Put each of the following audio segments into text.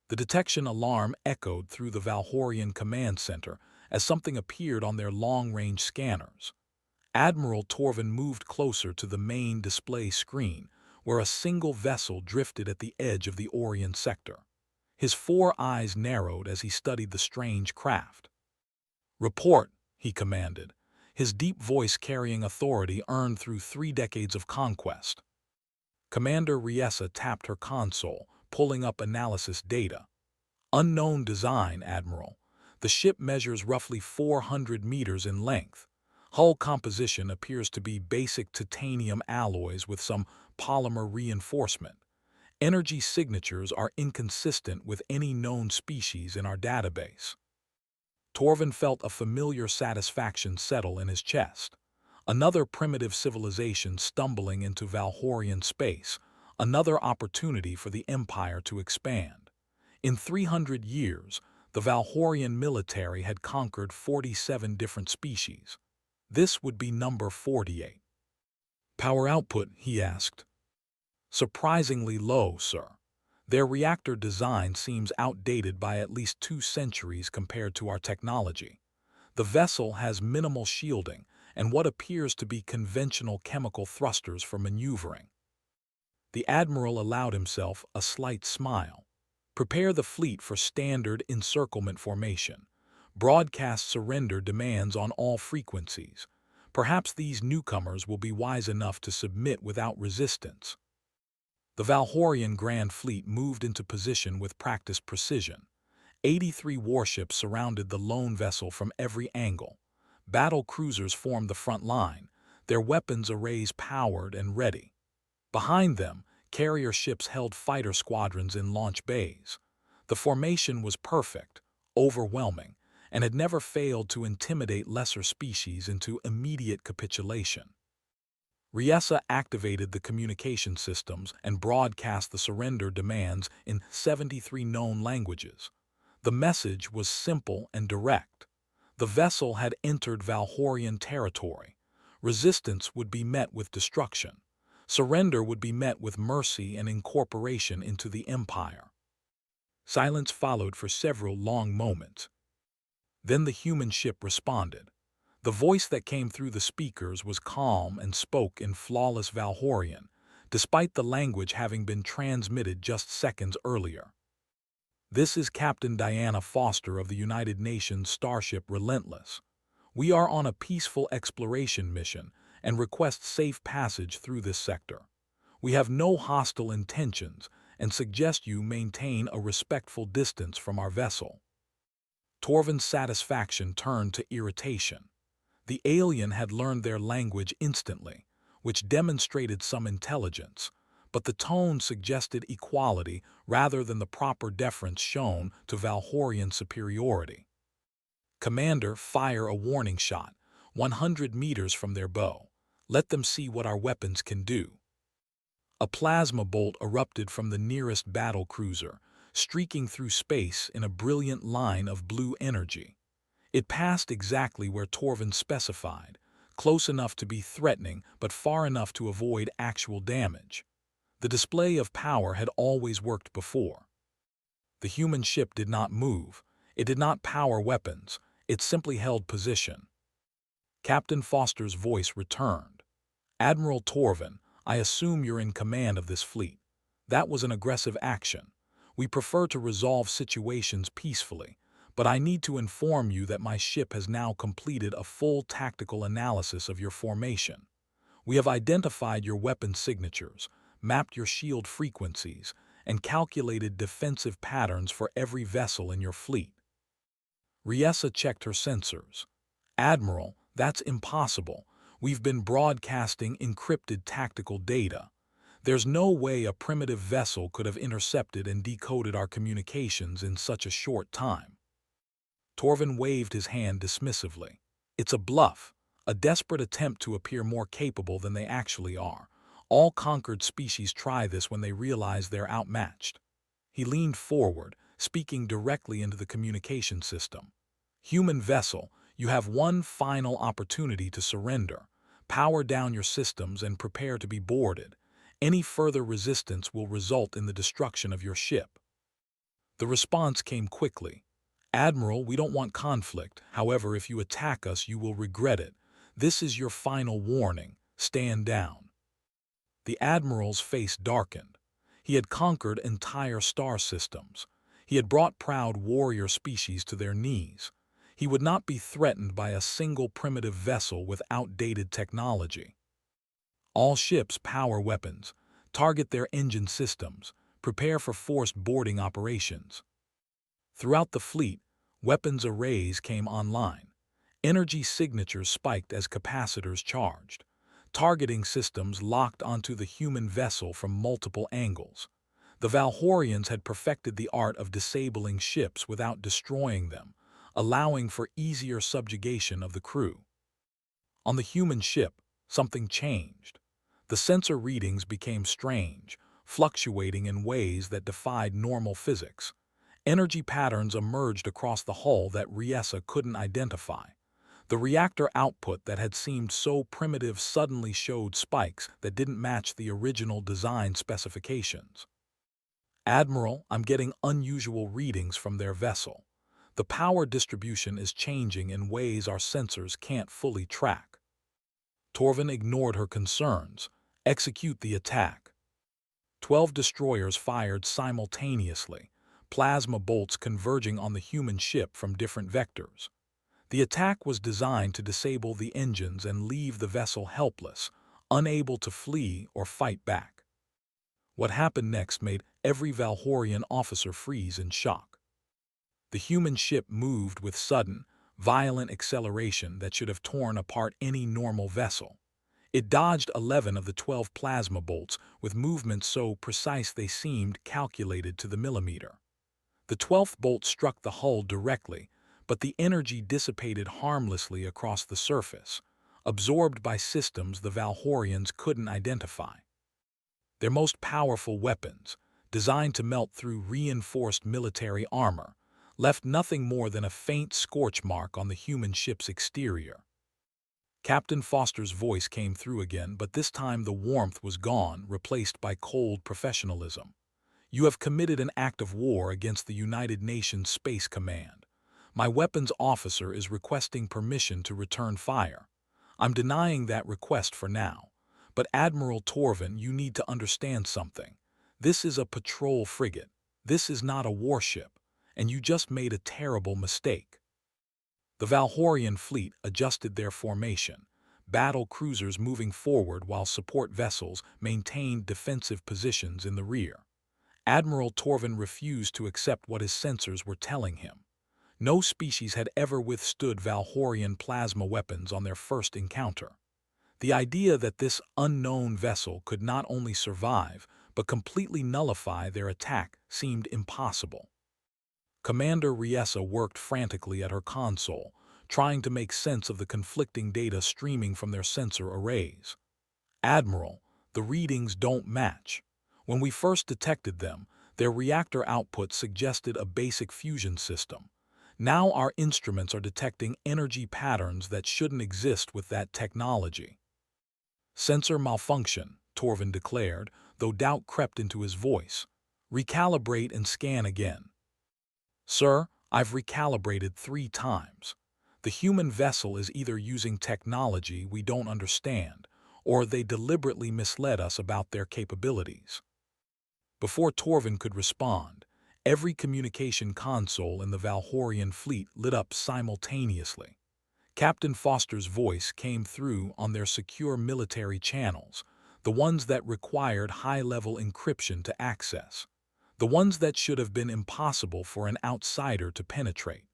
The detection alarm echoed through the Valhorian command center as something appeared on their long-range scanners. Admiral Torvin moved closer to the main display screen, where a single vessel drifted at the edge of the Orion sector. His four eyes narrowed as he studied the strange craft. "Report," he commanded, his deep voice carrying authority earned through 3 decades of conquest. Commander Riessa tapped her console, pulling up analysis data. "Unknown design, Admiral. The ship measures roughly 400 meters in length. Hull composition appears to be basic titanium alloys with some polymer reinforcement. Energy signatures are inconsistent with any known species in our database." Torvin felt a familiar satisfaction settle in his chest. Another primitive civilization stumbling into Valhorian space, another opportunity for the Empire to expand. In 300 years, the Valhorian military had conquered 47 different species. This would be number 48. "Power output?" he asked. "Surprisingly low, sir. Their reactor design seems outdated by at least 2 centuries compared to our technology. The vessel has minimal shielding and what appears to be conventional chemical thrusters for maneuvering." The Admiral allowed himself a slight smile. "Prepare the fleet for standard encirclement formation. Broadcast surrender demands on all frequencies. Perhaps these newcomers will be wise enough to submit without resistance." The Valhorian Grand Fleet moved into position with practiced precision. 83 warships surrounded the lone vessel from every angle. Battle cruisers formed the front line, their weapons arrays powered and ready. Behind them, carrier ships held fighter squadrons in launch bays. The formation was perfect, overwhelming, and had never failed to intimidate lesser species into immediate capitulation. Riessa activated the communication systems and broadcast the surrender demands in 73 known languages. The message was simple and direct. The vessel had entered Valhorian territory. Resistance would be met with destruction. Surrender would be met with mercy and incorporation into the Empire. Silence followed for several long moments. Then the human ship responded. The voice that came through the speakers was calm and spoke in flawless Valhorian, despite the language having been transmitted just seconds earlier. "This is Captain Diana Foster of the United Nations starship Relentless. We are on a peaceful exploration mission and request safe passage through this sector. We have no hostile intentions and suggest you maintain a respectful distance from our vessel." Torvin's satisfaction turned to irritation. The alien had learned their language instantly, which demonstrated some intelligence, but the tone suggested equality rather than the proper deference shown to Valhorian superiority. "Commander, fire a warning shot, 100 meters from their bow. Let them see what our weapons can do." A plasma bolt erupted from the nearest battle cruiser, streaking through space in a brilliant line of blue energy. It passed exactly where Torvin specified, close enough to be threatening but far enough to avoid actual damage. The display of power had always worked before. The human ship did not move. It did not power weapons. It simply held position. Captain Foster's voice returned. "Admiral Torvin, I assume you're in command of this fleet. That was an aggressive action. We prefer to resolve situations peacefully, but I need to inform you that my ship has now completed a full tactical analysis of your formation. We have identified your weapon signatures, mapped your shield frequencies, and calculated defensive patterns for every vessel in your fleet." Riessa checked her sensors. "Admiral, that's impossible. We've been broadcasting encrypted tactical data. There's no way a primitive vessel could have intercepted and decoded our communications in such a short time." Torvin waved his hand dismissively. "It's a bluff, a desperate attempt to appear more capable than they actually are. All conquered species try this when they realize they're outmatched." He leaned forward, speaking directly into the communication system. "Human vessel, you have one final opportunity to surrender. Power down your systems and prepare to be boarded. Any further resistance will result in the destruction of your ship." The response came quickly. "Admiral, we don't want conflict. However, if you attack us, you will regret it. This is your final warning. Stand down." The Admiral's face darkened. He had conquered entire star systems. He had brought proud warrior species to their knees. He would not be threatened by a single primitive vessel with outdated technology. "All ships power weapons. Target their engine systems. Prepare for forced boarding operations." Throughout the fleet, weapons arrays came online. Energy signatures spiked as capacitors charged. Targeting systems locked onto the human vessel from multiple angles. The Valhorians had perfected the art of disabling ships without destroying them, allowing for easier subjugation of the crew. On the human ship, something changed. The sensor readings became strange, fluctuating in ways that defied normal physics. Energy patterns emerged across the hull that Riesa couldn't identify. The reactor output that had seemed so primitive suddenly showed spikes that didn't match the original design specifications. "Admiral, I'm getting unusual readings from their vessel. The power distribution is changing in ways our sensors can't fully track." Torvin ignored her concerns. "Execute the attack." 12 destroyers fired simultaneously, plasma bolts converging on the human ship from different vectors. The attack was designed to disable the engines and leave the vessel helpless, unable to flee or fight back. What happened next made every Valhorian officer freeze in shock. The human ship moved with sudden, violent acceleration that should have torn apart any normal vessel. It dodged 11 of the 12 plasma bolts with movements so precise they seemed calculated to the millimeter. The 12th bolt struck the hull directly, but the energy dissipated harmlessly across the surface, absorbed by systems the Valhorians couldn't identify. Their most powerful weapons, designed to melt through reinforced military armor, left nothing more than a faint scorch mark on the human ship's exterior. Captain Foster's voice came through again, but this time the warmth was gone, replaced by cold professionalism. "You have committed an act of war against the United Nations Space Command. My weapons officer is requesting permission to return fire. I'm denying that request for now. But Admiral Torvin, you need to understand something. This is a patrol frigate. This is not a warship, and you just made a terrible mistake." The Valhorian fleet adjusted their formation, battle cruisers moving forward while support vessels maintained defensive positions in the rear. Admiral Torvin refused to accept what his sensors were telling him. No species had ever withstood Valhorian plasma weapons on their first encounter. The idea that this unknown vessel could not only survive, but completely nullify their attack seemed impossible. Commander Riesa worked frantically at her console, trying to make sense of the conflicting data streaming from their sensor arrays. "Admiral, the readings don't match. When we first detected them, their reactor output suggested a basic fusion system. Now our instruments are detecting energy patterns that shouldn't exist with that technology." "Sensor malfunction," Torvin declared, though doubt crept into his voice. "Recalibrate and scan again." "Sir, I've recalibrated 3 times. The human vessel is either using technology we don't understand, or they deliberately misled us about their capabilities." Before Torvin could respond, every communication console in the Valhorian fleet lit up simultaneously. Captain Foster's voice came through on their secure military channels, the ones that required high-level encryption to access, the ones that should have been impossible for an outsider to penetrate.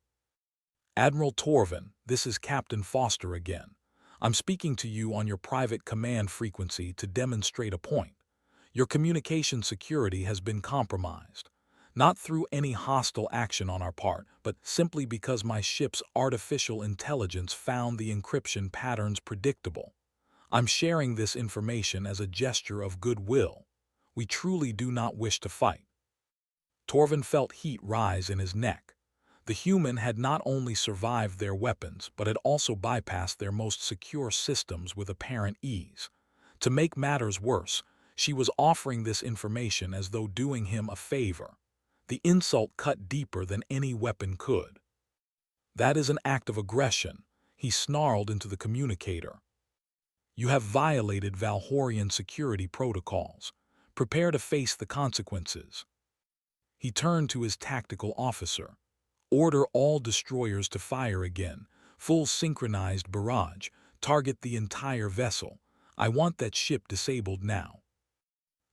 "Admiral Torvin, this is Captain Foster again. I'm speaking to you on your private command frequency to demonstrate a point. Your communication security has been compromised, not through any hostile action on our part, but simply because my ship's artificial intelligence found the encryption patterns predictable. I'm sharing this information as a gesture of goodwill. We truly do not wish to fight." Torvin felt heat rise in his neck. The human had not only survived their weapons, but had also bypassed their most secure systems with apparent ease. To make matters worse, she was offering this information as though doing him a favor. The insult cut deeper than any weapon could. "That is an act of aggression," he snarled into the communicator. "You have violated Valhorian security protocols. Prepare to face the consequences." He turned to his tactical officer. "Order all destroyers to fire again. Full synchronized barrage. Target the entire vessel. I want that ship disabled now."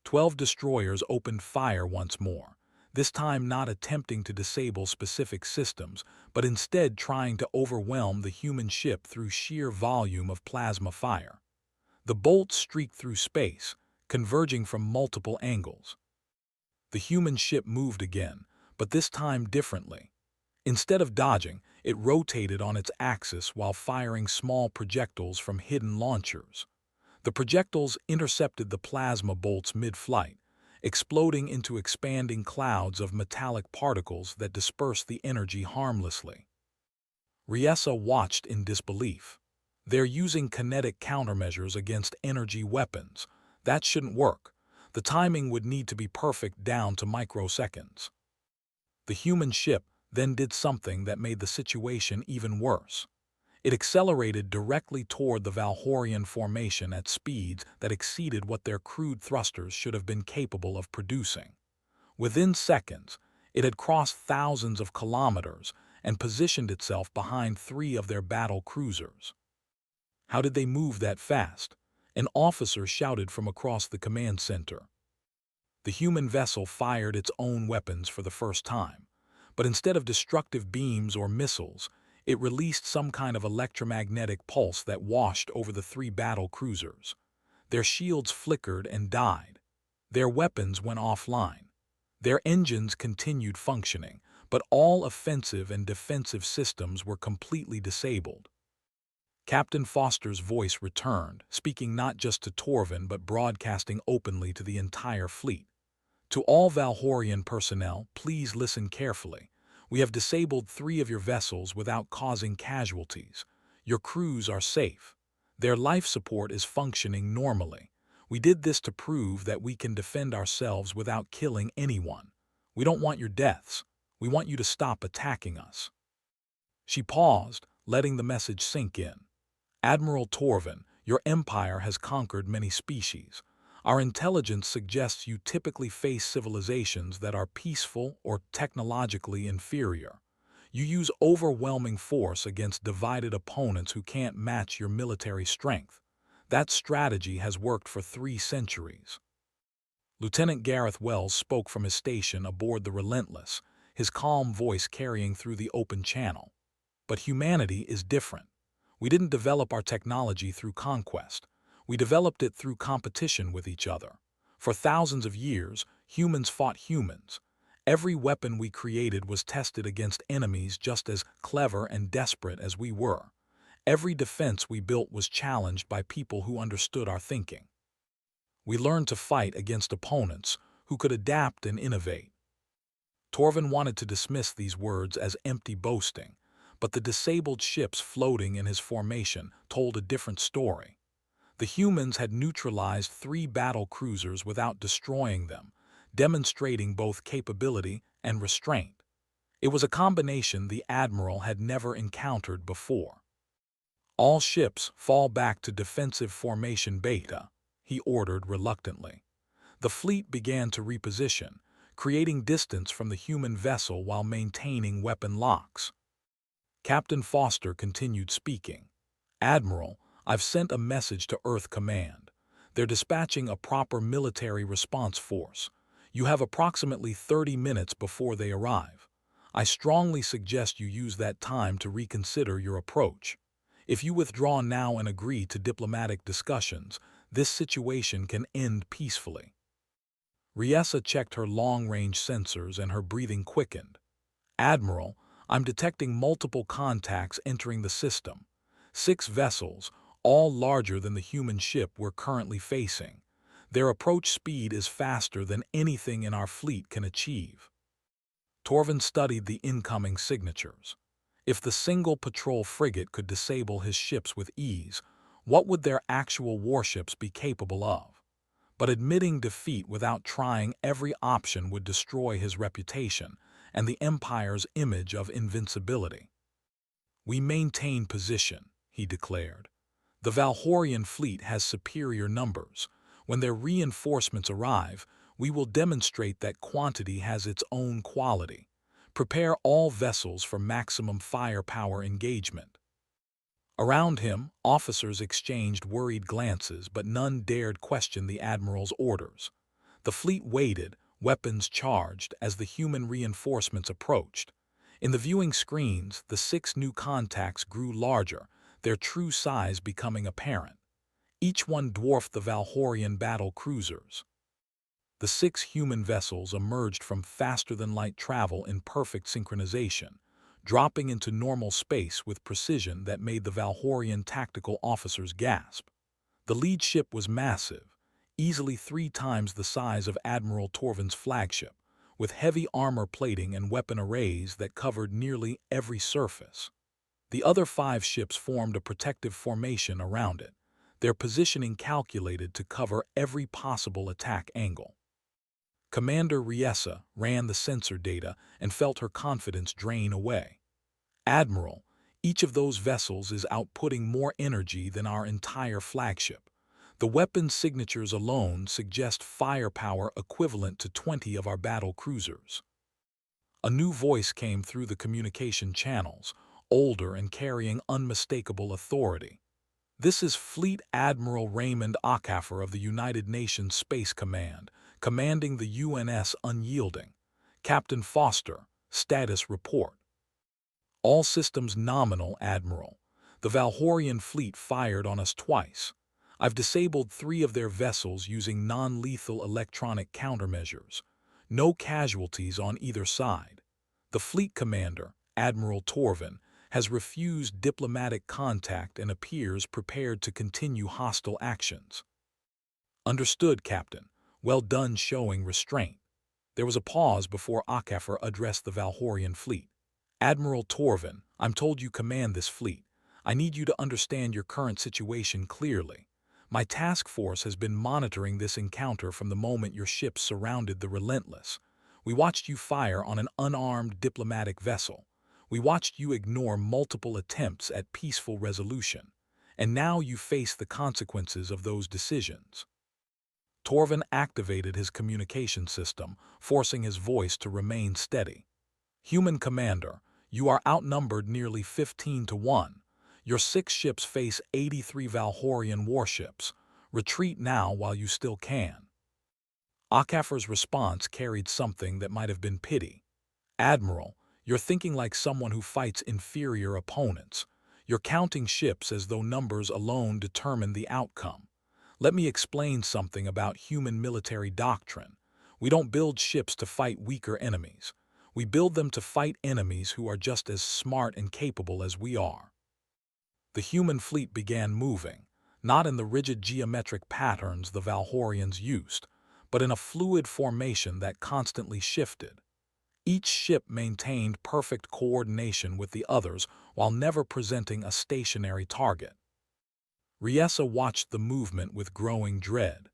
12 destroyers opened fire once more, this time not attempting to disable specific systems, but instead trying to overwhelm the human ship through sheer volume of plasma fire. The bolts streaked through space, converging from multiple angles. The human ship moved again, but this time differently. Instead of dodging, it rotated on its axis while firing small projectiles from hidden launchers. The projectiles intercepted the plasma bolts mid-flight, exploding into expanding clouds of metallic particles that dispersed the energy harmlessly. Riessa watched in disbelief. "They're using kinetic countermeasures against energy weapons. That shouldn't work. The timing would need to be perfect down to microseconds." The human ship then did something that made the situation even worse. It accelerated directly toward the Valhorian formation at speeds that exceeded what their crude thrusters should have been capable of producing. Within seconds, it had crossed thousands of kilometers and positioned itself behind 3 of their battle cruisers. "How did they move that fast?" an officer shouted from across the command center. The human vessel fired its own weapons for the first time, but instead of destructive beams or missiles, it released some kind of electromagnetic pulse that washed over the 3 battle cruisers. Their shields flickered and died. Their weapons went offline. Their engines continued functioning, but all offensive and defensive systems were completely disabled. Captain Foster's voice returned, speaking not just to Torvin but broadcasting openly to the entire fleet. "To all Valhorian personnel, please listen carefully. We have disabled 3 of your vessels without causing casualties. Your crews are safe. Their life support is functioning normally. We did this to prove that we can defend ourselves without killing anyone. We don't want your deaths. We want you to stop attacking us." She paused, letting the message sink in. "Admiral Torvin, your empire has conquered many species. Our intelligence suggests you typically face civilizations that are peaceful or technologically inferior. You use overwhelming force against divided opponents who can't match your military strength. That strategy has worked for 3 centuries." Lieutenant Gareth Wells spoke from his station aboard the Relentless, his calm voice carrying through the open channel. "But humanity is different. We didn't develop our technology through conquest. We developed it through competition with each other. For thousands of years, humans fought humans. Every weapon we created was tested against enemies just as clever and desperate as we were. Every defense we built was challenged by people who understood our thinking. We learned to fight against opponents who could adapt and innovate." Torvin wanted to dismiss these words as empty boasting, but the disabled ships floating in his formation told a different story. The humans had neutralized 3 battle cruisers without destroying them, demonstrating both capability and restraint. It was a combination the Admiral had never encountered before. "All ships fall back to defensive formation Beta," he ordered reluctantly. The fleet began to reposition, creating distance from the human vessel while maintaining weapon locks. Captain Foster continued speaking. "Admiral, I've sent a message to Earth Command. They're dispatching a proper military response force. You have approximately 30 minutes before they arrive. I strongly suggest you use that time to reconsider your approach. If you withdraw now and agree to diplomatic discussions, this situation can end peacefully." Riessa checked her long-range sensors and her breathing quickened. "Admiral, I'm detecting multiple contacts entering the system. 6 vessels, all larger than the human ship we're currently facing. Their approach speed is faster than anything in our fleet can achieve." Torvin studied the incoming signatures. If the single patrol frigate could disable his ships with ease, what would their actual warships be capable of? but admitting defeat without trying every option would destroy his reputation and the Empire's image of invincibility. "We maintain position," he declared. "The Valhorian fleet has superior numbers. When their reinforcements arrive, we will demonstrate that quantity has its own quality. Prepare all vessels for maximum firepower engagement." Around him, officers exchanged worried glances, but none dared question the Admiral's orders. The fleet waited, weapons charged, as the human reinforcements approached. In the viewing screens, the 6 new contacts grew larger, their true size becoming apparent. Each one dwarfed the Valhorian battle cruisers. The 6 human vessels emerged from faster-than-light travel in perfect synchronization, dropping into normal space with precision that made the Valhorian tactical officers gasp. The lead ship was massive, easily 3 times the size of Admiral Torvin's flagship, with heavy armor plating and weapon arrays that covered nearly every surface. The other 5 ships formed a protective formation around it, their positioning calculated to cover every possible attack angle. Commander Riessa ran the sensor data and felt her confidence drain away. "Admiral, each of those vessels is outputting more energy than our entire flagship. The weapon signatures alone suggest firepower equivalent to 20 of our battle cruisers." A new voice came through the communication channels, older and carrying unmistakable authority. "This is Fleet Admiral Raymond Acaffer of the United Nations Space Command, commanding the UNS Unyielding. Captain Foster, status report." "All systems nominal, Admiral. The Valhorian fleet fired on us twice. I've disabled 3 of their vessels using non-lethal electronic countermeasures. No casualties on either side. The fleet commander, Admiral Torvin, has refused diplomatic contact and appears prepared to continue hostile actions." "Understood, Captain. Well done showing restraint." There was a pause before Acaffer addressed the Valhorian fleet. "Admiral Torvin, I'm told you command this fleet. I need you to understand your current situation clearly. My task force has been monitoring this encounter from the moment your ships surrounded the Relentless. We watched you fire on an unarmed diplomatic vessel. We watched you ignore multiple attempts at peaceful resolution. And now you face the consequences of those decisions." Torvin activated his communication system, forcing his voice to remain steady. "Human Commander, you are outnumbered nearly 15 to 1. Your 6 ships face 83 Valhorian warships. Retreat now while you still can." Acaffer's response carried something that might have been pity. "Admiral, you're thinking like someone who fights inferior opponents. You're counting ships as though numbers alone determine the outcome. Let me explain something about human military doctrine. We don't build ships to fight weaker enemies. We build them to fight enemies who are just as smart and capable as we are." The human fleet began moving, not in the rigid geometric patterns the Valhorians used, but in a fluid formation that constantly shifted. Each ship maintained perfect coordination with the others while never presenting a stationary target. Riessa watched the movement with growing dread.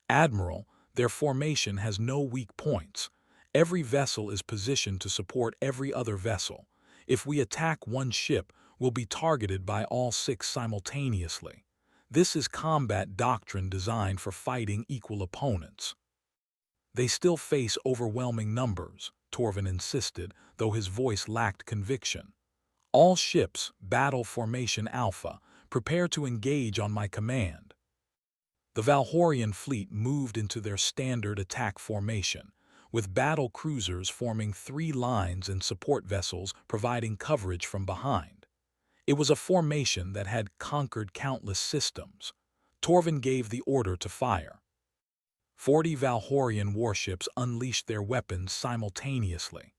"Admiral, their formation has no weak points. Every vessel is positioned to support every other vessel. If we attack one ship, we'll be targeted by all 6 simultaneously. This is combat doctrine designed for fighting equal opponents." "They still face overwhelming numbers," Torvin insisted, though his voice lacked conviction. "All ships, Battle Formation Alpha, prepare to engage on my command." The Valhorian fleet moved into their standard attack formation, with battle cruisers forming 3 lines and support vessels providing coverage from behind. It was a formation that had conquered countless systems. Torvin gave the order to fire. 40 Valhorian warships unleashed their weapons simultaneously.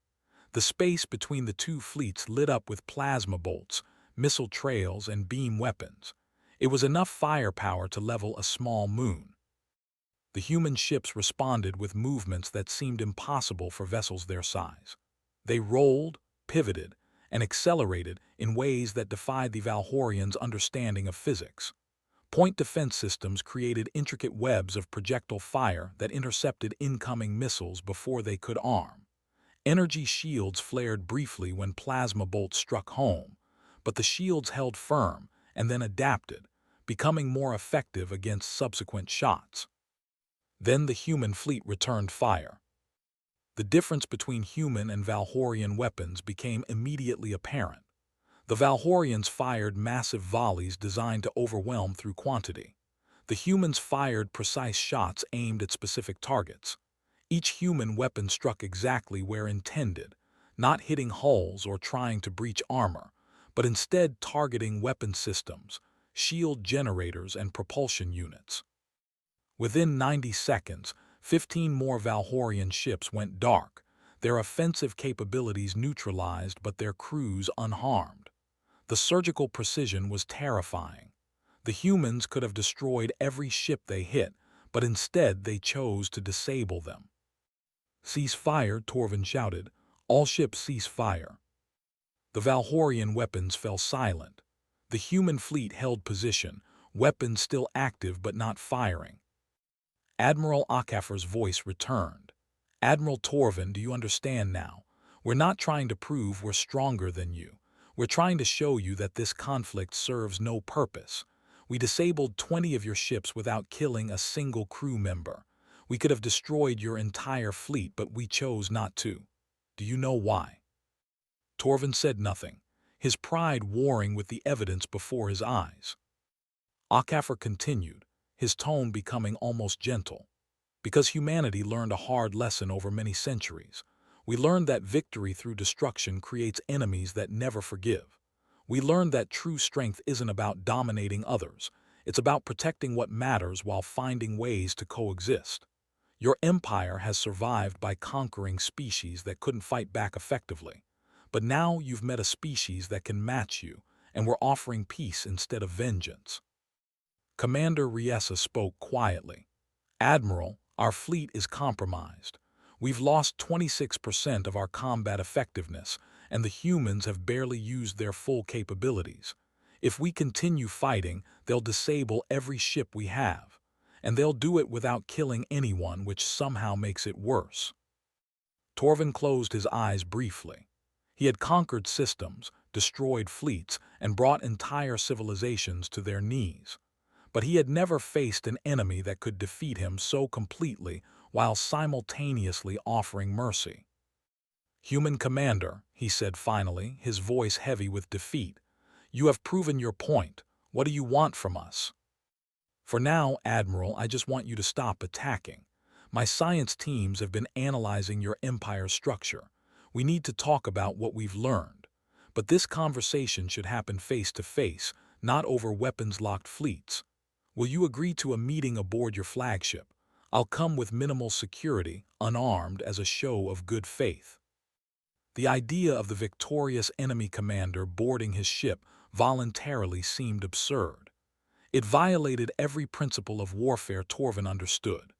The space between the 2 fleets lit up with plasma bolts, missile trails, and beam weapons. It was enough firepower to level a small moon. The human ships responded with movements that seemed impossible for vessels their size. They rolled, pivoted, and accelerated in ways that defied the Valhorians' understanding of physics. Point defense systems created intricate webs of projectile fire that intercepted incoming missiles before they could arm. Energy shields flared briefly when plasma bolts struck home, but the shields held firm and then adapted, becoming more effective against subsequent shots. Then the human fleet returned fire. The difference between human and Valhorian weapons became immediately apparent. The Valhorians fired massive volleys designed to overwhelm through quantity. The humans fired precise shots aimed at specific targets. Each human weapon struck exactly where intended, not hitting hulls or trying to breach armor, but instead targeting weapon systems, shield generators, and propulsion units. Within 90 seconds, 15 more Valhorian ships went dark, their offensive capabilities neutralized but their crews unharmed. The surgical precision was terrifying. The humans could have destroyed every ship they hit, but instead they chose to disable them. "Cease fire," Torvin shouted. "All ships cease fire." The Valhorian weapons fell silent. The human fleet held position, weapons still active but not firing. Admiral Akafar's voice returned. "Admiral Torvin, do you understand now? We're not trying to prove we're stronger than you. We're trying to show you that this conflict serves no purpose. We disabled 20 of your ships without killing a single crew member. We could have destroyed your entire fleet, but we chose not to. Do you know why?" Torvin said nothing, his pride warring with the evidence before his eyes. Akafar continued, his tone becoming almost gentle. "Because humanity learned a hard lesson over many centuries. We learned that victory through destruction creates enemies that never forgive. We learned that true strength isn't about dominating others. It's about protecting what matters while finding ways to coexist. Your empire has survived by conquering species that couldn't fight back effectively. But now you've met a species that can match you, and we're offering peace instead of vengeance." Commander Riesa spoke quietly. "Admiral, our fleet is compromised. We've lost 26% of our combat effectiveness, and the humans have barely used their full capabilities. If we continue fighting, they'll disable every ship we have, and they'll do it without killing anyone, which somehow makes it worse." Torvin closed his eyes briefly. He had conquered systems, destroyed fleets, and brought entire civilizations to their knees. But he had never faced an enemy that could defeat him so completely while simultaneously offering mercy. "Human Commander," he said finally, his voice heavy with defeat, "you have proven your point. What do you want from us?" "For now, Admiral, I just want you to stop attacking. My science teams have been analyzing your empire's structure. We need to talk about what we've learned. But this conversation should happen face to face, not over weapons-locked fleets. Will you agree to a meeting aboard your flagship? I'll come with minimal security, unarmed, as a show of good faith." The idea of the victorious enemy commander boarding his ship voluntarily seemed absurd. It violated every principle of warfare Torvin understood.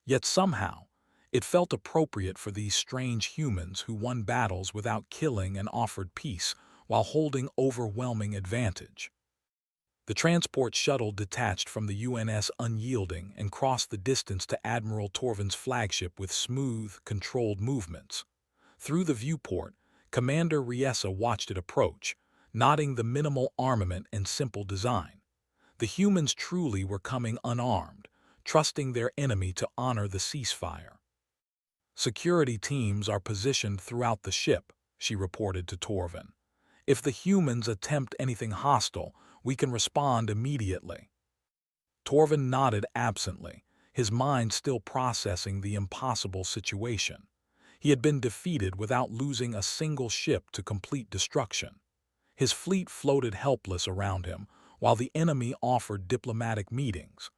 Yet somehow, it felt appropriate for these strange humans who won battles without killing and offered peace while holding overwhelming advantage. The transport shuttle detached from the UNS Unyielding and crossed the distance to Admiral Torvin's flagship with smooth, controlled movements. Through the viewport, Commander Riesa watched it approach, noting the minimal armament and simple design. The humans truly were coming unarmed, trusting their enemy to honor the ceasefire. "Security teams are positioned throughout the ship," she reported to Torvin. "If the humans attempt anything hostile, we can respond immediately." Torvin nodded absently, his mind still processing the impossible situation. He had been defeated without losing a single ship to complete destruction. His fleet floated helpless around him, while the enemy offered diplomatic meetings.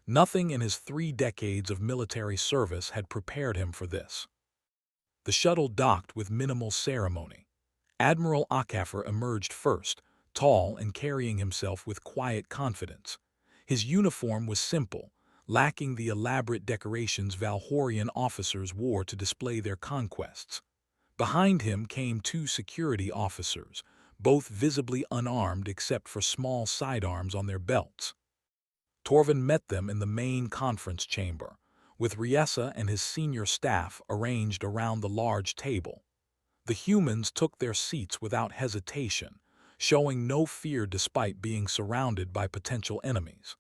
Nothing in his 3 decades of military service had prepared him for this. The shuttle docked with minimal ceremony. Admiral Akafar emerged first, tall and carrying himself with quiet confidence. His uniform was simple, lacking the elaborate decorations Valhorian officers wore to display their conquests. Behind him came 2 security officers, both visibly unarmed except for small sidearms on their belts. Torvin met them in the main conference chamber, with Riessa and his senior staff arranged around the large table. The humans took their seats without hesitation, showing no fear despite being surrounded by potential enemies.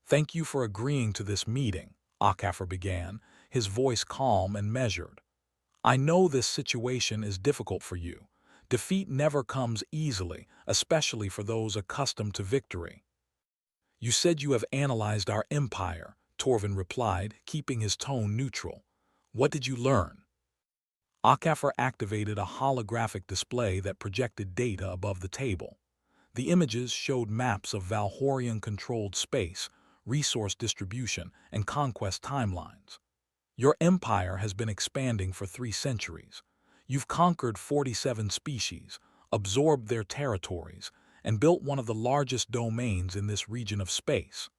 "Thank you for agreeing to this meeting," Akafor began, his voice calm and measured. "I know this situation is difficult for you. Defeat never comes easily, especially for those accustomed to victory." "You said you have analyzed our empire," Torvin replied, keeping his tone neutral. "What did you learn?" Akafor activated a holographic display that projected data above the table. The images showed maps of Valhorian-controlled space, resource distribution, and conquest timelines. "Your empire has been expanding for 3 centuries. You've conquered 47 species, absorbed their territories, and built one of the largest domains in this region of space.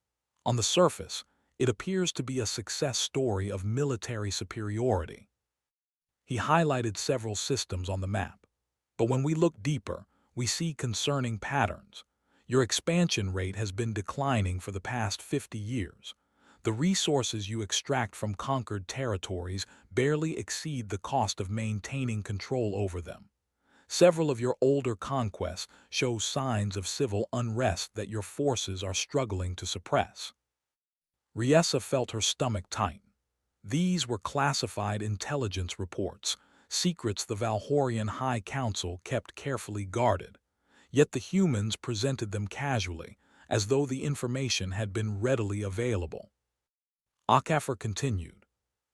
On the surface, it appears to be a success story of military superiority." He highlighted several systems on the map. "But when we look deeper, we see concerning patterns. Your expansion rate has been declining for the past 50 years. The resources you extract from conquered territories barely exceed the cost of maintaining control over them. Several of your older conquests show signs of civil unrest that your forces are struggling to suppress." Riessa felt her stomach tighten. These were classified intelligence reports, secrets the Valhorian High Council kept carefully guarded. Yet the humans presented them casually, as though the information had been readily available. Akafor continued,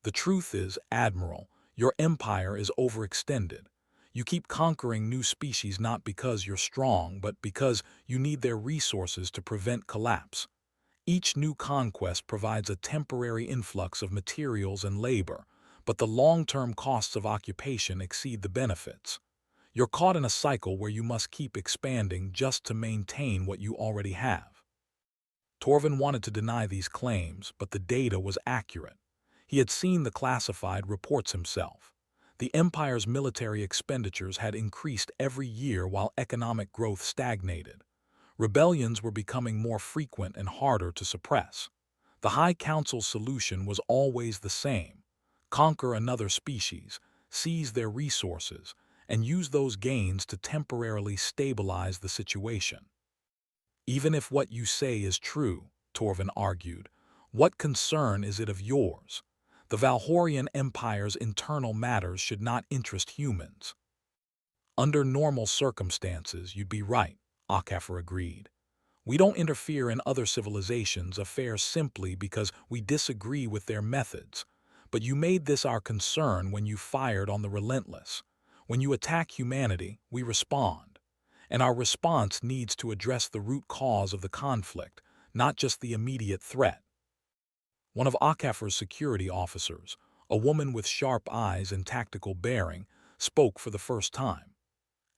"The truth is, Admiral, your empire is overextended. You keep conquering new species not because you're strong, but because you need their resources to prevent collapse. Each new conquest provides a temporary influx of materials and labor, but the long-term costs of occupation exceed the benefits. You're caught in a cycle where you must keep expanding just to maintain what you already have." Torvin wanted to deny these claims, but the data was accurate. He had seen the classified reports himself. The Empire's military expenditures had increased every year while economic growth stagnated. Rebellions were becoming more frequent and harder to suppress. The High Council's solution was always the same: conquer another species, seize their resources, and use those gains to temporarily stabilize the situation. "Even if what you say is true," Torvin argued, "what concern is it of yours? The Valhorian Empire's internal matters should not interest humans." "Under normal circumstances, you'd be right," Akafor agreed. "We don't interfere in other civilizations' affairs simply because we disagree with their methods. But you made this our concern when you fired on the Relentless. When you attack humanity, we respond. And our response needs to address the root cause of the conflict, not just the immediate threat." One of Akafor's security officers, a woman with sharp eyes and tactical bearing, spoke for the first time.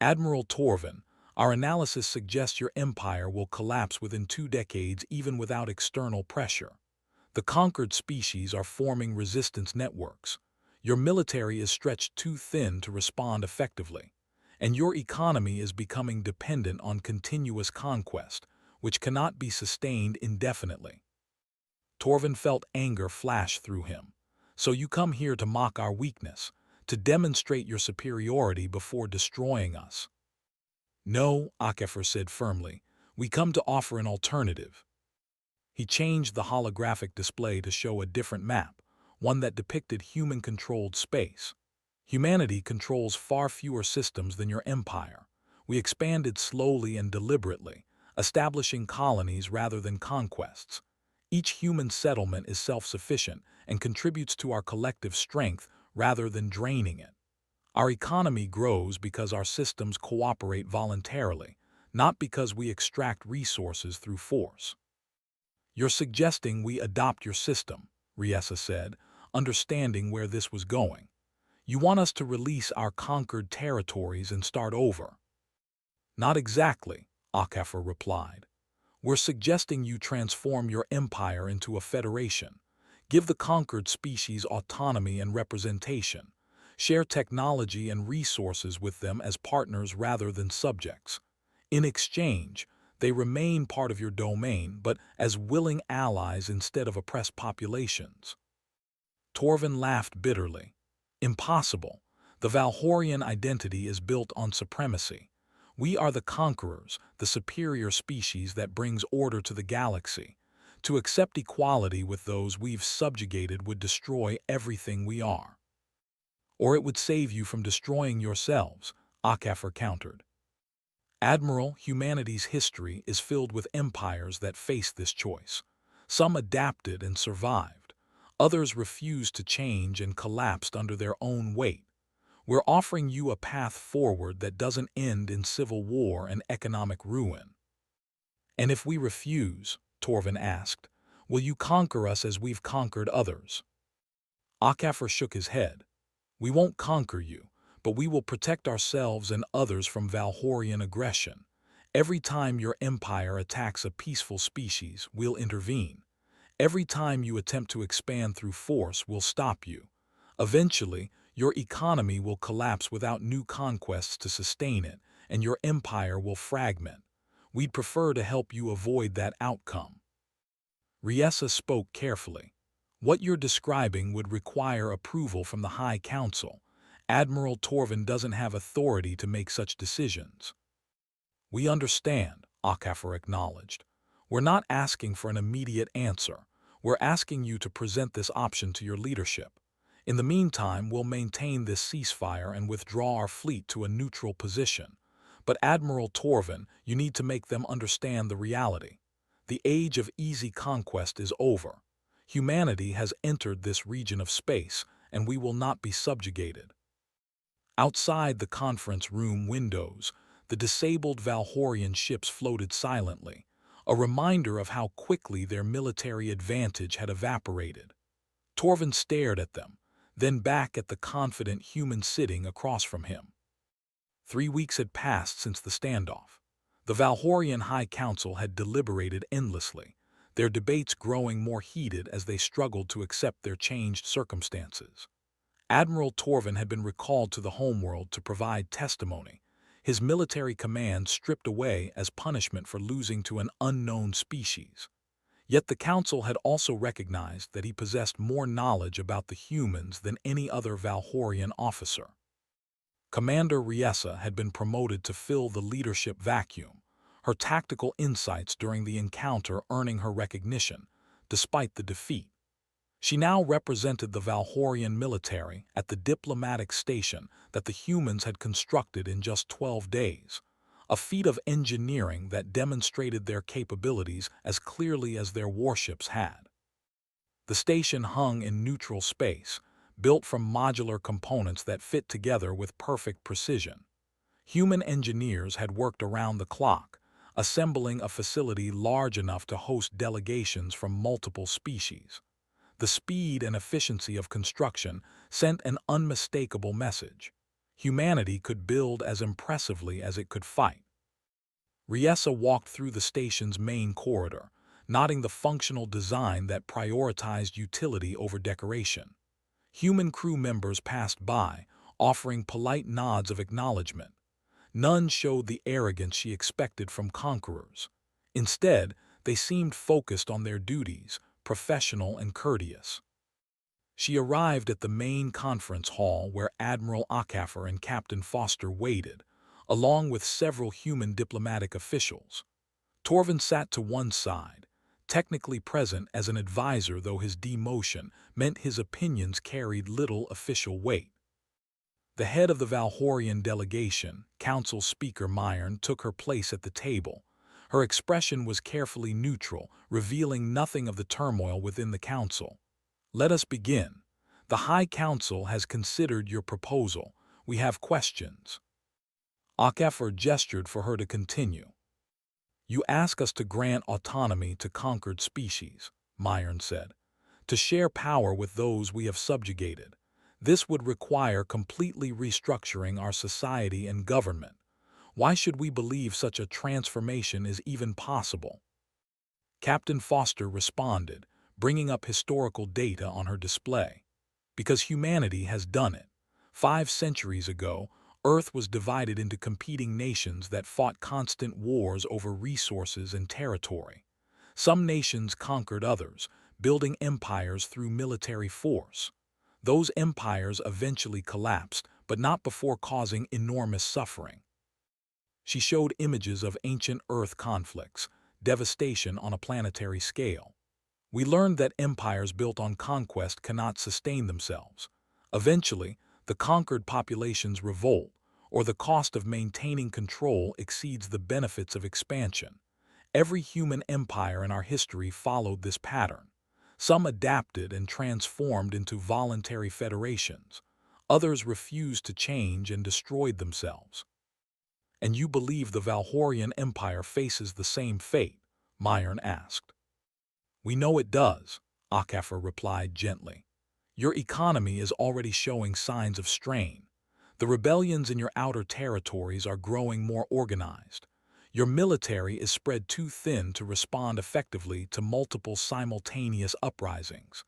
"Admiral Torvin, our analysis suggests your empire will collapse within 2 decades even without external pressure. The conquered species are forming resistance networks. Your military is stretched too thin to respond effectively. And your economy is becoming dependent on continuous conquest, which cannot be sustained indefinitely." Torvin felt anger flash through him. "So you come here to mock our weakness, to demonstrate your superiority before destroying us?" "No," Akafor said firmly. "We come to offer an alternative." He changed the holographic display to show a different map, one that depicted human-controlled space. "Humanity controls far fewer systems than your empire. We expanded slowly and deliberately, establishing colonies rather than conquests. Each human settlement is self-sufficient and contributes to our collective strength rather than draining it. Our economy grows because our systems cooperate voluntarily, not because we extract resources through force." "You're suggesting we adopt your system," Riessa said, understanding where this was going. "You want us to release our conquered territories and start over?" "Not exactly," Akafor replied. "We're suggesting you transform your empire into a federation. Give the conquered species autonomy and representation. Share technology and resources with them as partners rather than subjects. In exchange, They remain part of your domain, but as willing allies instead of oppressed populations. Torvin laughed bitterly. Impossible. The Valhorian identity is built on supremacy. We are the conquerors, the superior species that brings order to the galaxy. To accept equality with those we've subjugated would destroy everything we are. Or it would save you from destroying yourselves, Akafor countered. Admiral, humanity's history is filled with empires that faced this choice. Some adapted and survived. Others refused to change and collapsed under their own weight. We're offering you a path forward that doesn't end in civil war and economic ruin. And if we refuse, Torvin asked, will you conquer us as we've conquered others? Akafor shook his head. We won't conquer you, but we will protect ourselves and others from Valhorian aggression. Every time your empire attacks a peaceful species, we'll intervene. Every time you attempt to expand through force, we'll stop you. Eventually, your economy will collapse without new conquests to sustain it, and your empire will fragment. We'd prefer to help you avoid that outcome. Riessa spoke carefully. What you're describing would require approval from the High Council. Admiral Torvin doesn't have authority to make such decisions. We understand, Akafor acknowledged. We're not asking for an immediate answer. We're asking you to present this option to your leadership. In the meantime, we'll maintain this ceasefire and withdraw our fleet to a neutral position. But Admiral Torvin, you need to make them understand the reality. The age of easy conquest is over. Humanity has entered this region of space, and we will not be subjugated. Outside the conference room windows, the disabled Valhorian ships floated silently, a reminder of how quickly their military advantage had evaporated. Torvin stared at them, then back at the confident human sitting across from him. 3 weeks had passed since the standoff. The Valhorian High Council had deliberated endlessly, their debates growing more heated as they struggled to accept their changed circumstances. Admiral Torvin had been recalled to the homeworld to provide testimony, his military command stripped away as punishment for losing to an unknown species. Yet the Council had also recognized that he possessed more knowledge about the humans than any other Valhorian officer. Commander Riessa had been promoted to fill the leadership vacuum, her tactical insights during the encounter earning her recognition, despite the defeat. She now represented the Valhorian military at the diplomatic station that the humans had constructed in just 12 days, a feat of engineering that demonstrated their capabilities as clearly as their warships had. The station hung in neutral space, built from modular components that fit together with perfect precision. Human engineers had worked around the clock, assembling a facility large enough to host delegations from multiple species. The speed and efficiency of construction sent an unmistakable message. Humanity could build as impressively as it could fight. Riessa walked through the station's main corridor, noting the functional design that prioritized utility over decoration. Human crew members passed by, offering polite nods of acknowledgement. None showed the arrogance she expected from conquerors. Instead, they seemed focused on their duties, professional and courteous. She arrived at the main conference hall where Admiral Akafor and Captain Foster waited, along with several human diplomatic officials. Torvin sat to one side, technically present as an advisor, though his demotion meant his opinions carried little official weight. The head of the Valhorian delegation, Council Speaker Myron, took her place at the table. Her expression was carefully neutral, revealing nothing of the turmoil within the council. Let us begin. The High Council has considered your proposal. We have questions. Akafor gestured for her to continue. You ask us to grant autonomy to conquered species, Myron said, to share power with those we have subjugated. This would require completely restructuring our society and government. Why should we believe such a transformation is even possible? Captain Foster responded, bringing up historical data on her display. Because humanity has done it. 5 centuries ago, Earth was divided into competing nations that fought constant wars over resources and territory. Some nations conquered others, building empires through military force. Those empires eventually collapsed, but not before causing enormous suffering. She showed images of ancient Earth conflicts, devastation on a planetary scale. We learned that empires built on conquest cannot sustain themselves. Eventually, the conquered populations revolt, or the cost of maintaining control exceeds the benefits of expansion. Every human empire in our history followed this pattern. Some adapted and transformed into voluntary federations. Others refused to change and destroyed themselves. And you believe the Valhorian Empire faces the same fate? Myron asked. We know it does, Akafor replied gently. Your economy is already showing signs of strain. The rebellions in your outer territories are growing more organized. Your military is spread too thin to respond effectively to multiple simultaneous uprisings.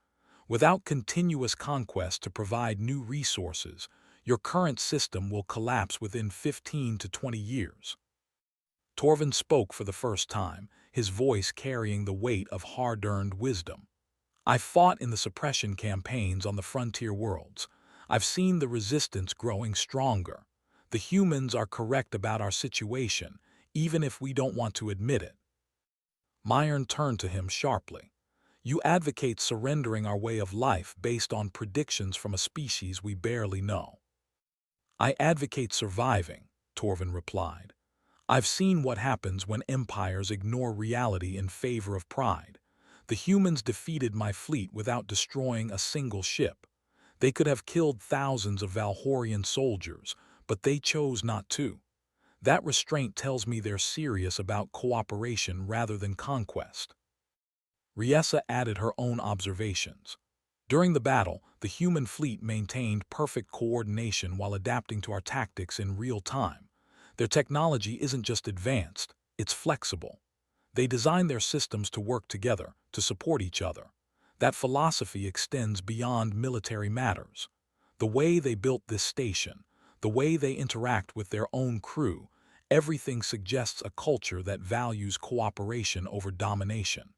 Without continuous conquest to provide new resources, your current system will collapse within 15 to 20 years. Torvin spoke for the first time, his voice carrying the weight of hard-earned wisdom. I've fought in the suppression campaigns on the frontier worlds. I've seen the resistance growing stronger. The humans are correct about our situation, even if we don't want to admit it. Myron turned to him sharply. You advocate surrendering our way of life based on predictions from a species we barely know. I advocate surviving, Torvin replied. I've seen what happens when empires ignore reality in favor of pride. The humans defeated my fleet without destroying a single ship. They could have killed thousands of Valhorian soldiers, but they chose not to. That restraint tells me they're serious about cooperation rather than conquest. Riessa added her own observations. During the battle, the human fleet maintained perfect coordination while adapting to our tactics in real time. Their technology isn't just advanced, it's flexible. They design their systems to work together, to support each other. That philosophy extends beyond military matters. The way they built this station, the way they interact with their own crew, everything suggests a culture that values cooperation over domination.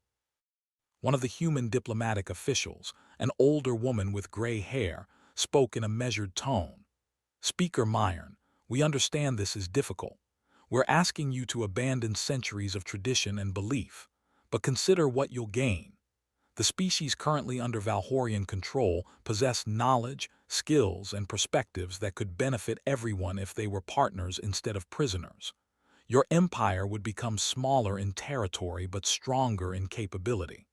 One of the human diplomatic officials, an older woman with gray hair, spoke in a measured tone. Speaker Myron, we understand this is difficult. We're asking you to abandon centuries of tradition and belief, but consider what you'll gain. The species currently under Valhorian control possess knowledge, skills, and perspectives that could benefit everyone if they were partners instead of prisoners. Your empire would become smaller in territory but stronger in capability.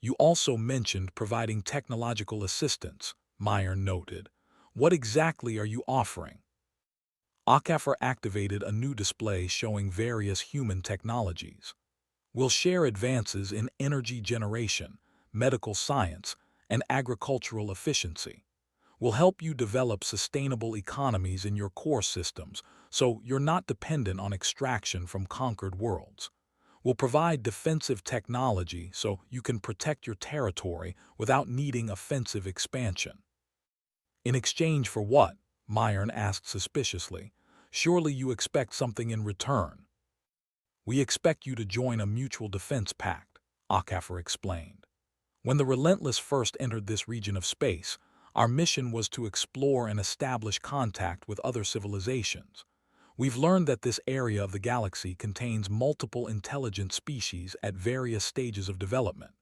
You also mentioned providing technological assistance, Myron noted. What exactly are you offering? Akafor activated a new display showing various human technologies. We'll share advances in energy generation, medical science, and agricultural efficiency. We'll help you develop sustainable economies in your core systems so you're not dependent on extraction from conquered worlds. We'll provide defensive technology so you can protect your territory without needing offensive expansion. In exchange for what? Myron asked suspiciously. Surely you expect something in return. We expect you to join a mutual defense pact, Akafor explained. When the Relentless first entered this region of space, our mission was to explore and establish contact with other civilizations. We've learned that this area of the galaxy contains multiple intelligent species at various stages of development.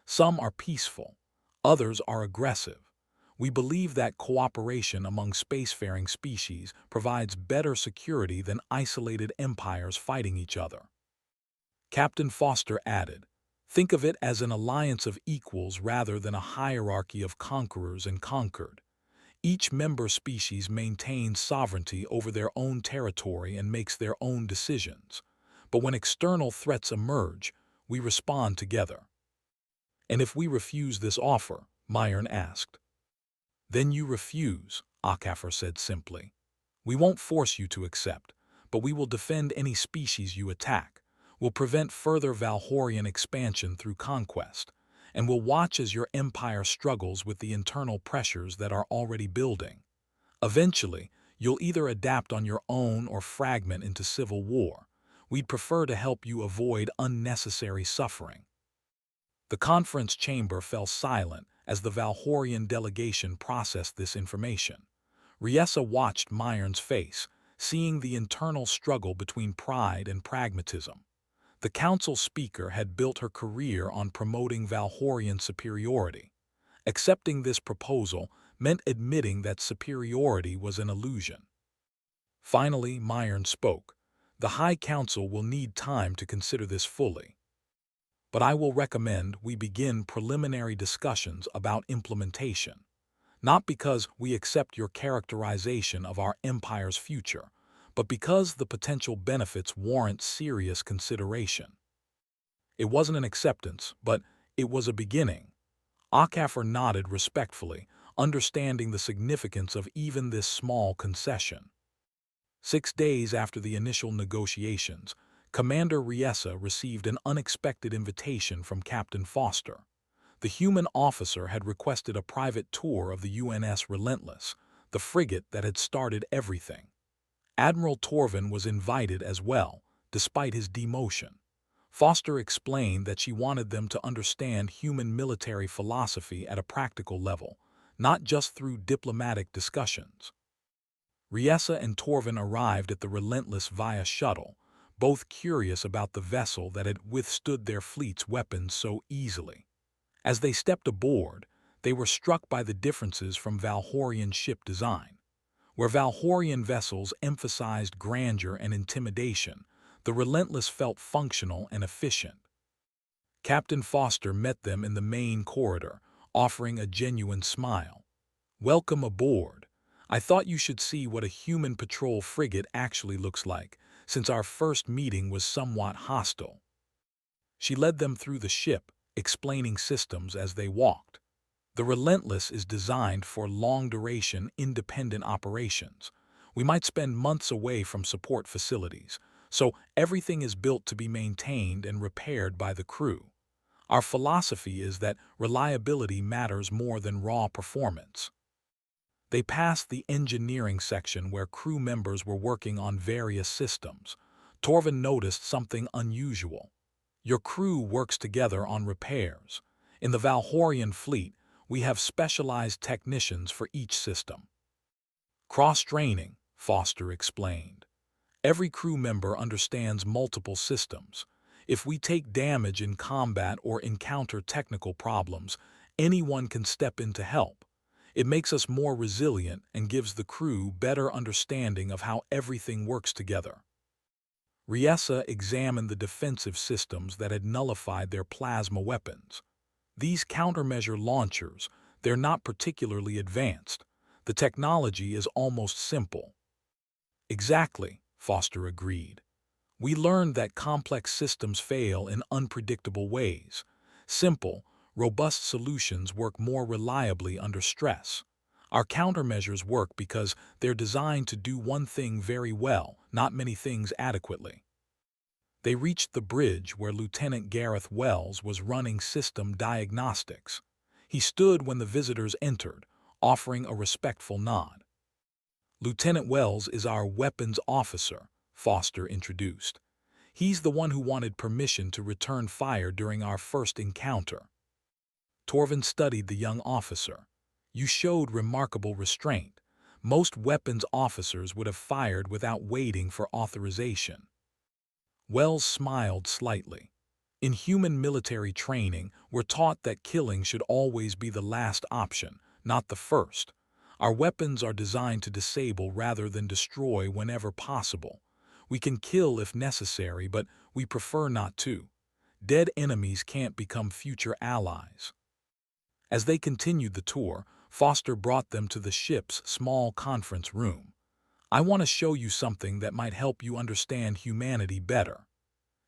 Some are peaceful, others are aggressive. We believe that cooperation among spacefaring species provides better security than isolated empires fighting each other. Captain Foster added, think of it as an alliance of equals rather than a hierarchy of conquerors and conquered. Each member species maintains sovereignty over their own territory and makes their own decisions. But when external threats emerge, we respond together. And if we refuse this offer, Myron asked. Then you refuse, Akafor said simply. We won't force you to accept, but we will defend any species you attack. We'll prevent further Valhorian expansion through conquest, and we'll watch as your empire struggles with the internal pressures that are already building. Eventually, You'll either adapt on your own or fragment into civil war. We'd prefer to help you avoid unnecessary suffering. The conference chamber fell silent as the Valhorian delegation processed this information. Riessa watched Myron's face, seeing the internal struggle between pride and pragmatism. The council speaker had built her career on promoting Valhorian superiority. Accepting this proposal meant admitting that superiority was an illusion. Finally, Myron spoke. The High Council will need time to consider this fully, but I will recommend we begin preliminary discussions about implementation. Not because we accept your characterization of our empire's future, but because the potential benefits warrant serious consideration. It wasn't an acceptance, but it was a beginning. Akaffer nodded respectfully, understanding the significance of even this small concession. 6 days after the initial negotiations, Commander Riessa received an unexpected invitation from Captain Foster. The human officer had requested a private tour of the UNS Relentless, the frigate that had started everything. Admiral Torvin was invited as well, despite his demotion. Foster explained that she wanted them to understand human military philosophy at a practical level, not just through diplomatic discussions. Riessa and Torvin arrived at the Relentless via shuttle, both curious about the vessel that had withstood their fleet's weapons so easily. As they stepped aboard, they were struck by the differences from Valhorian ship design. Where Valhorian vessels emphasized grandeur and intimidation, the Relentless felt functional and efficient. Captain Foster met them in the main corridor, offering a genuine smile. "Welcome aboard. I thought you should see what a human patrol frigate actually looks like, since our first meeting was somewhat hostile." She led them through the ship, explaining systems as they walked. The Relentless is designed for long-duration, independent operations. We might spend months away from support facilities, so everything is built to be maintained and repaired by the crew. Our philosophy is that reliability matters more than raw performance. They passed the engineering section where crew members were working on various systems. Torvin noticed something unusual. Your crew works together on repairs. In the Valhorian fleet, we have specialized technicians for each system. Cross-training, Foster explained. Every crew member understands multiple systems. If we take damage in combat or encounter technical problems, anyone can step in to help. It makes us more resilient and gives the crew better understanding of how everything works together. Riessa examined the defensive systems that had nullified their plasma weapons. These countermeasure launchers, they're not particularly advanced. The technology is almost simple. Exactly, Foster agreed. We learned that complex systems fail in unpredictable ways. Simple, robust solutions work more reliably under stress. Our countermeasures work because they're designed to do one thing very well, not many things adequately. They reached the bridge where Lieutenant Gareth Wells was running system diagnostics. He stood when the visitors entered, offering a respectful nod. "Lieutenant Wells is our weapons officer," Foster introduced. "He's the one who wanted permission to return fire during our first encounter." Torvin studied the young officer. "You showed remarkable restraint. Most weapons officers would have fired without waiting for authorization." Wells smiled slightly. "In human military training, we're taught that killing should always be the last option, not the first. Our weapons are designed to disable rather than destroy whenever possible. We can kill if necessary, but we prefer not to. Dead enemies can't become future allies." As they continued the tour, Foster brought them to the ship's small conference room. "I want to show you something that might help you understand humanity better."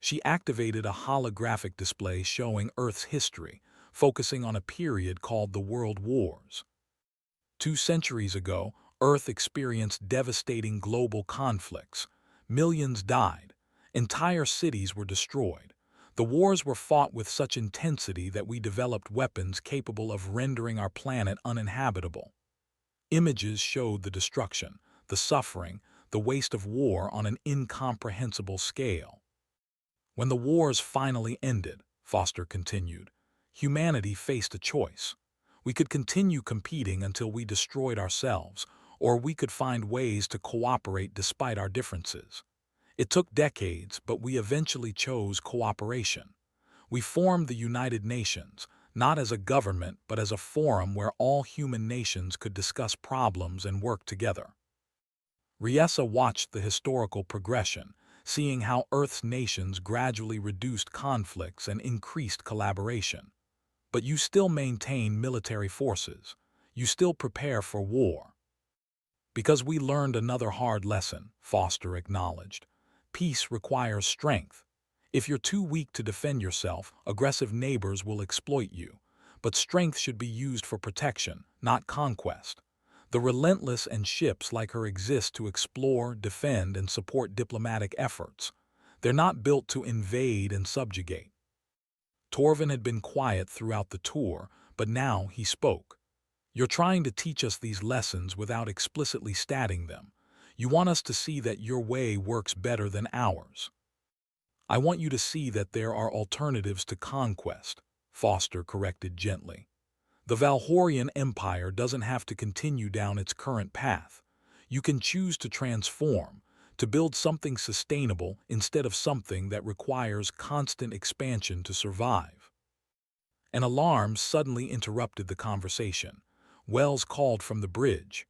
She activated a holographic display showing Earth's history, focusing on a period called the World Wars. 2 centuries ago, Earth experienced devastating global conflicts. Millions died. Entire cities were destroyed. The wars were fought with such intensity that we developed weapons capable of rendering our planet uninhabitable. Images showed the destruction, the suffering, the waste of war on an incomprehensible scale. When the wars finally ended, Foster continued, humanity faced a choice. We could continue competing until we destroyed ourselves, or we could find ways to cooperate despite our differences. It took decades, but we eventually chose cooperation. We formed the United Nations, not as a government but as a forum where all human nations could discuss problems and work together. Riessa watched the historical progression, seeing how Earth's nations gradually reduced conflicts and increased collaboration. But you still maintain military forces. You still prepare for war. Because we learned another hard lesson, Foster acknowledged. Peace requires strength. If you're too weak to defend yourself, aggressive neighbors will exploit you. But strength should be used for protection, not conquest. The relentless and ships like her exist to explore, defend, and support diplomatic efforts. They're not built to invade and subjugate. Torvin had been quiet throughout the tour, but now he spoke. You're trying to teach us these lessons without explicitly stating them. You want us to see that your way works better than ours. I want you to see that there are alternatives to conquest, Foster corrected gently. The Valhorian Empire doesn't have to continue down its current path. You can choose to transform, to build something sustainable instead of something that requires constant expansion to survive. An alarm suddenly interrupted the conversation. Wells called from the bridge.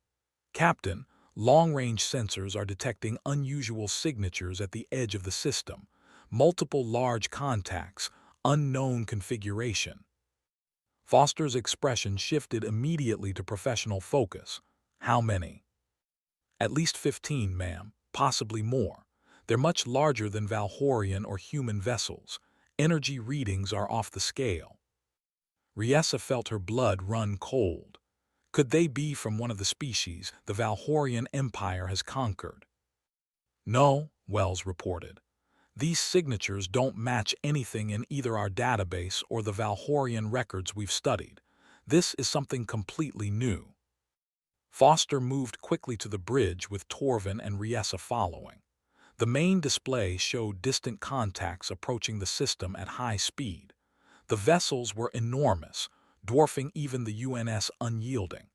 Captain, long-range sensors are detecting unusual signatures at the edge of the system. Multiple large contacts, unknown configuration. Foster's expression shifted immediately to professional focus. How many? At least 15, ma'am, possibly more. They're much larger than Valhorian or human vessels. Energy readings are off the scale. Riessa felt her blood run cold. Could they be from one of the species the Valhorian Empire has conquered? No, Wells reported. These signatures don't match anything in either our database or the Valhorian records we've studied. This is something completely new. Foster moved quickly to the bridge with Torvin and Riessa following. The main display showed distant contacts approaching the system at high speed. The vessels were enormous, dwarfing even the UNS Unyielding.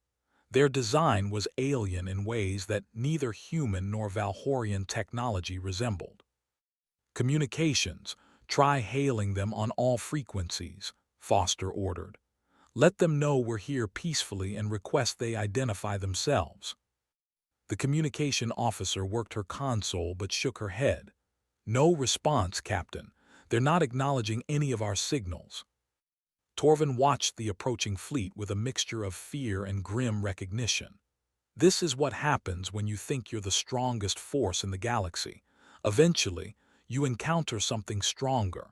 Their design was alien in ways that neither human nor Valhorian technology resembled. Communications, try hailing them on all frequencies, Foster ordered. Let them know we're here peacefully and request they identify themselves. The communication officer worked her console but shook her head. No response, Captain. They're not acknowledging any of our signals. Torvin watched the approaching fleet with a mixture of fear and grim recognition. This is what happens when you think you're the strongest force in the galaxy. Eventually, you encounter something stronger.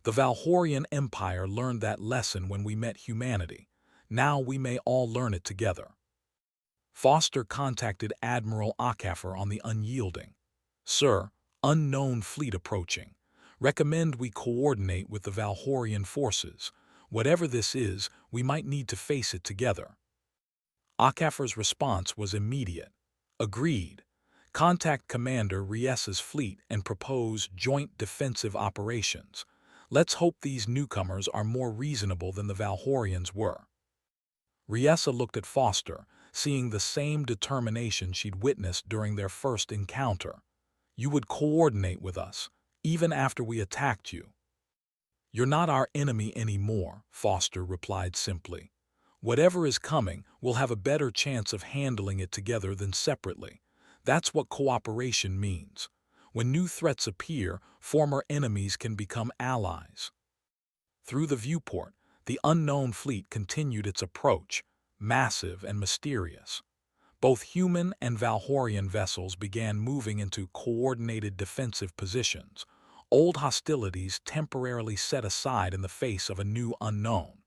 The Valhorian Empire learned that lesson when we met humanity. Now we may all learn it together. Foster contacted Admiral Akafer on the Unyielding. Sir, unknown fleet approaching. Recommend we coordinate with the Valhorian forces. Whatever this is, we might need to face it together. Akafer's response was immediate. Agreed. Contact Commander Riessa's fleet and propose joint defensive operations. Let's hope these newcomers are more reasonable than the Valhorians were. Riessa looked at Foster, seeing the same determination she'd witnessed during their first encounter. You would coordinate with us, even after we attacked you. You're not our enemy anymore, Foster replied simply. Whatever is coming, we'll have a better chance of handling it together than separately. That's what cooperation means. When new threats appear, former enemies can become allies. Through the viewport, the unknown fleet continued its approach, massive and mysterious. Both human and Valhorian vessels began moving into coordinated defensive positions, old hostilities temporarily set aside in the face of a new unknown.